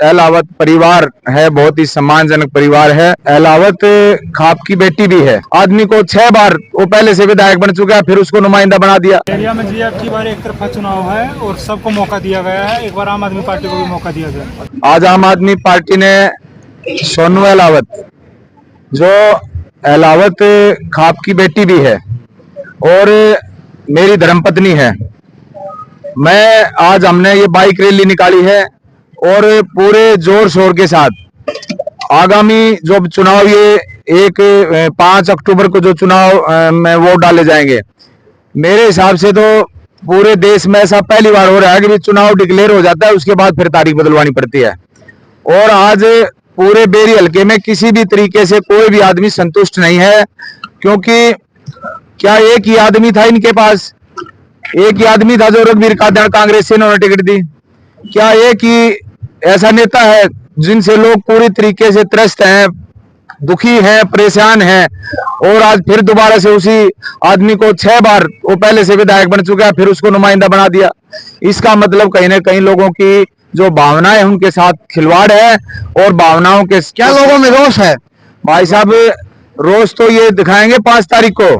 अहलावत परिवार है, बहुत ही सम्मानजनक परिवार है। अहलावत खाप की बेटी भी है। आदमी को 6 बार वो पहले से विधायक बन चुका है, फिर उसको नुमाइंदा बना दिया। एरिया में जी अब की बार एक तरफा चुनाव है और सबको मौका दिया गया है। एक बार आम आदमी पार्टी को भी मौका दिया गया। आज आम आदमी पार्टी ने सोनू अहलावत, जो अहलावत खाप की बेटी भी है और मेरी धर्मपत्नी है, मैं आज हमने ये बाइक रैली निकाली है और पूरे जोर शोर के साथ आगामी जो चुनाव ये 5 अक्टूबर को जो चुनाव में वोट डाले जाएंगे, मेरे हिसाब से तो पूरे देश में ऐसा पहली बार हो रहा है कि चुनाव डिक्लेयर हो जाता है, उसके बाद फिर तारीख बदलवानी पड़ती है। और आज पूरे बेरी हल्के में किसी भी तरीके से कोई भी आदमी संतुष्ट नहीं है, क्योंकि क्या एक ही आदमी था इनके पास, एक ही आदमी था जो रघुवीर कादियान कांग्रेस से इन्होंने टिकट दी। क्या एक ही ऐसा नेता है जिनसे लोग पूरी तरीके से त्रस्त हैं, दुखी हैं, परेशान हैं, और आज फिर दोबारा से उसी आदमी को 6 बार वो पहले से विधायक बन चुका है, फिर उसको नुमाइंदा बना दिया। इसका मतलब कहीं ना कहीं लोगों की जो भावनाएं उनके साथ खिलवाड़ है और भावनाओं के क्या लोगों में रोष है। भाई साहब, रोष तो ये दिखाएंगे 5 तारीख को।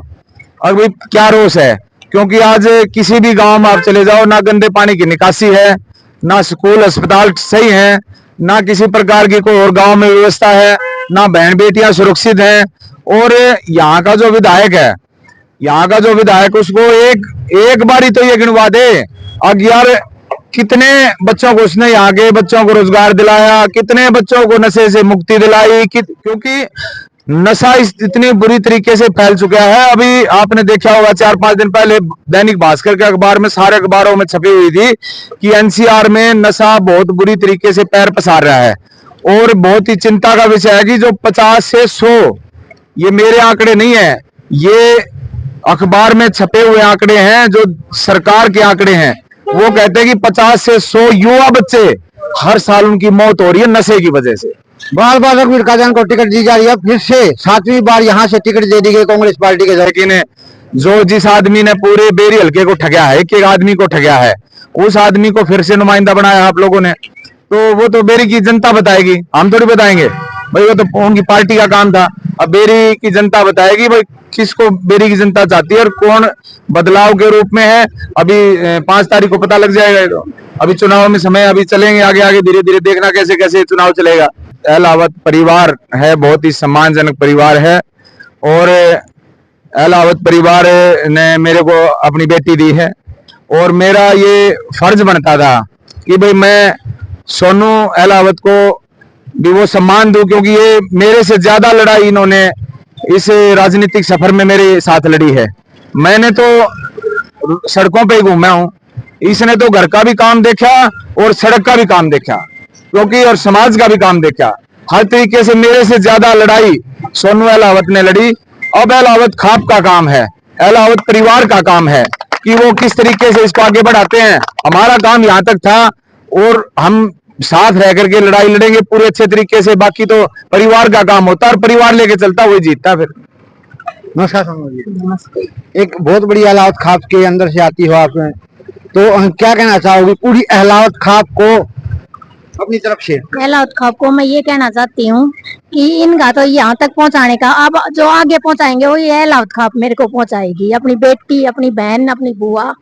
अभी क्या रोष है, क्योंकि आज किसी भी गांव में आप चले जाओ, ना गंदे पानी की निकासी है, ना स्कूल अस्पताल सही है, ना किसी प्रकार की कोई और गांव में व्यवस्था है, ना बहन बेटियां सुरक्षित हैं। और यहाँ का जो विधायक है, यहाँ का जो विधायक, उसको एक बारी तो ये गिनवा दे अब यार, कितने बच्चों को उसने यहाँ के बच्चों को रोजगार दिलाया, कितने बच्चों को नशे से मुक्ति दिलाई। क्योंकि नशा इतनी बुरी तरीके से फैल चुका है। अभी आपने देखा होगा 4-5 दिन पहले दैनिक भास्कर के अखबार में, सारे अखबारों में छपी हुई थी कि एनसीआर में नशा बहुत बुरी तरीके से पैर पसार रहा है। और बहुत ही चिंता का विषय है कि जो 50 से 100, ये मेरे आंकड़े नहीं है, ये अखबार में छपे हुए आंकड़े हैं, जो सरकार के आंकड़े हैं। वो कहते हैं कि 50 से 100 युवा बच्चे हर साल उनकी मौत हो रही है नशे की वजह से। बार बार रघुवीर कादियान को टिकट दी जा रही है, फिर से 7वीं बार यहाँ से टिकट दे दी गई कांग्रेस पार्टी के। लेकिन जो जिस आदमी ने पूरे बेरी हल्के को ठगया है, एक आदमी को ठगया है, उस आदमी को फिर से नुमाइंदा बनाया आप लोगों ने, तो वो तो बेरी की जनता बताएगी, हम थोड़ी बताएंगे भाई। वो तो उनकी पार्टी का काम था। अब बेरी की जनता बताएगी भाई किसको बेरी की जनता चाहती है और कौन बदलाव के रूप में है। अभी 5 तारीख को पता लग जाएगा। अभी चुनाव में समय अभी चलेंगे आगे आगे, धीरे धीरे देखना कैसे कैसे चुनाव चलेगा। अहलावत परिवार है, बहुत ही सम्मानजनक परिवार है और अहलावत परिवार ने मेरे को अपनी बेटी दी है और मेरा ये फर्ज बनता था कि भाई मैं सोनू अहलावत को भी वो सम्मान दूं, क्योंकि ये मेरे से ज्यादा लड़ाई इन्होंने इस राजनीतिक सफर में मेरे साथ लड़ी है। मैंने तो सड़कों पे ही घूमा हूं, इसने तो घर का भी काम देखा और सड़क का भी काम देखा, क्योंकि और समाज का भी काम देखा। हर तरीके से मेरे से ज्यादा लड़ाई सोनू अहलावत ने लड़ी। अब अहलावत खाप का काम है, अहलावत परिवार का काम है कि वो किस तरीके से इसको आगे बढ़ाते हैं। हमारा काम यहाँ तक था और हम साथ रह करके लड़ाई लड़ेंगे पूरे अच्छे तरीके से। बाकी तो परिवार का काम होता है और परिवार लेके चलता वही जीतता। फिर नमस्कार जी। एक बहुत बड़ी अहलावत खाप के अंदर से आती हो आप, तो क्या कहना चाहोगी पूरी अहलावत खाप को अपनी तरफ से? अहलावत खाप को मैं ये कहना चाहती हूँ कि इनका तो यहाँ तक पहुँचाने का, अब जो आगे पहुँचाएंगे वो ये अहलावत खाप मेरे को पहुँचाएगी। अपनी बेटी, अपनी बहन, अपनी बुआ,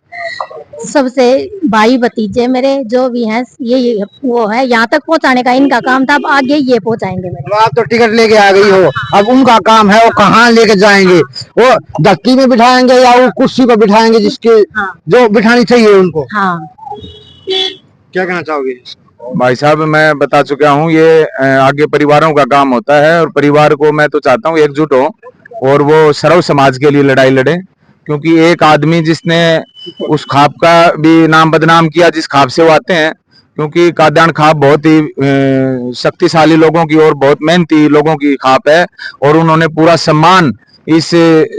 सबसे भाई भतीजे मेरे जो भी हैं, ये वो है यहाँ तक पहुँचाने का इनका काम था। अब आगे ये पहुँचाएंगे मेरे। आप तो टिकट लेके आ गई हो, अब उनका काम है वो कहाँ लेके जाएंगे? वो धक्की में बिठाएंगे या वो कुर्सी पर बिठाएंगे जिसके जो बिठानी चाहिए उनको? हाँ, क्या कहना चाहोगे? भाई साहब, मैं बता चुका हूँ, ये आगे परिवारों का काम होता है और परिवार को मैं तो चाहता हूँ एकजुट हो और वो सर्व समाज के लिए लड़ाई लड़े। क्योंकि एक आदमी जिसने उस खाप का भी नाम बदनाम किया जिस खाप से वो आते हैं, क्योंकि कादियान खाप बहुत ही शक्तिशाली लोगों की और बहुत मेहनती लोगों की खाप है और उन्होंने पूरा सम्मान इस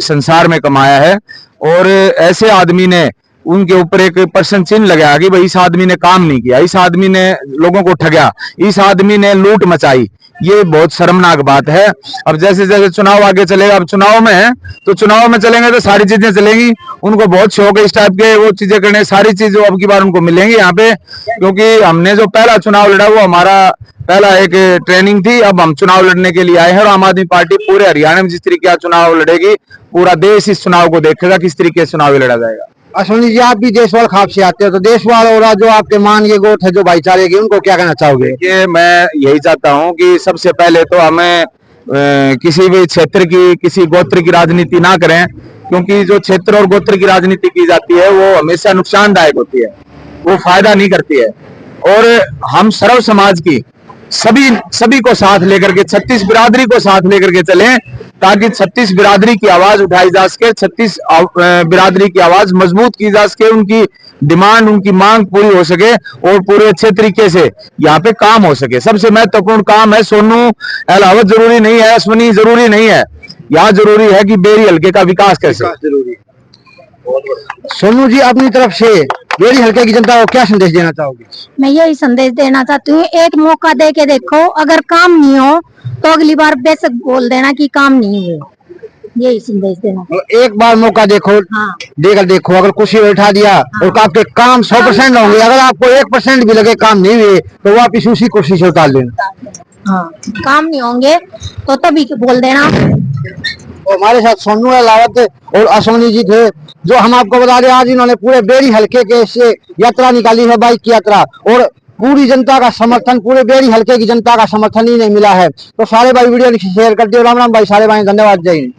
संसार में कमाया है। और ऐसे आदमी ने उनके ऊपर एक प्रश्न चिन्ह लगाया कि भाई इस आदमी ने काम नहीं किया, इस आदमी ने लोगों को ठगा, इस आदमी ने लूट मचाई, ये बहुत शर्मनाक बात है। अब जैसे जैसे चुनाव आगे चलेगा, अब चुनाव में है तो चुनाव में चलेंगे तो सारी चीजें चलेंगी। उनको बहुत शौक है इस टाइप के वो चीजें करने, सारी चीजें अब की बार उनको मिलेंगी यहाँ पे, क्योंकि हमने जो पहला चुनाव लड़ा वो हमारा पहला एक ट्रेनिंग थी। अब हम चुनाव लड़ने के लिए आए हैं और आम आदमी पार्टी पूरे हरियाणा में जिस तरीके का चुनाव लड़ेगी, पूरा देश इस चुनाव को देखेगा किस तरीके से चुनाव लड़ा जाएगा। अश्विनी जी, आप भी देशवाल खाप से आते हो, तो देशवाल और जो आपके मान ये गोट है जो भाईचारे की, उनको क्या कहना चाहोगे? देखिए, मैं यही चाहता हूं कि सबसे पहले तो हमें किसी भी क्षेत्र की, किसी गोत्र की राजनीति ना करें, क्योंकि जो क्षेत्र और गोत्र की राजनीति की जाती है वो हमेशा नुकसानदायक होती है, वो फायदा नहीं करती है। और हम सर्व समाज की सभी को साथ लेकर के, 36 बिरादरी को साथ लेकर के चलें, ताकि 36 बिरादरी की आवाज उठाई जा सके, 36 बिरादरी की आवाज मजबूत की जा सके, उनकी डिमांड, उनकी मांग पूरी हो सके और पूरे अच्छे तरीके से यहाँ पे काम हो सके। सबसे महत्वपूर्ण काम है, सोनू अहलावत जरूरी नहीं है, अश्विनी जरूरी नहीं है, यहाँ जरूरी है कि बेरी हल्के का विकास कैसे। जरूरी। सोनू जी, अपनी तरफ से बेरी हल्के की जनता को क्या संदेश देना चाहोगे? मैं यही संदेश देना चाहती हूँ, एक मौका दे के देखो, अगर काम नहीं हो तो अगली बार बेशक बोल देना कि काम नहीं हुए, यही संदेश देना। एक बार मौका देखो, हाँ। देकर देखो, अगर कुर्सी बैठा दिया और आपके काम 100% होंगे, अगर आपको 1% भी लगे काम नहीं हुए तो वापिस उसी कुर्सी से उतार लेना। हाँ, काम नहीं होंगे तो तभी बोल देना। तो हमारे साथ सोनू अहलावत और अश्विनी जी थे, जो हम आपको बता दें आज इन्होंने पूरे बेरी हल्के के से यात्रा निकाली है, बाइक की यात्रा, और पूरी जनता का समर्थन, पूरे बेरी हल्के की जनता का समर्थन ही नहीं मिला है। तो सारे भाई वीडियो शेयर कर दिए। राम राम भाई, सारे भाई, धन्यवाद, जय हिंद।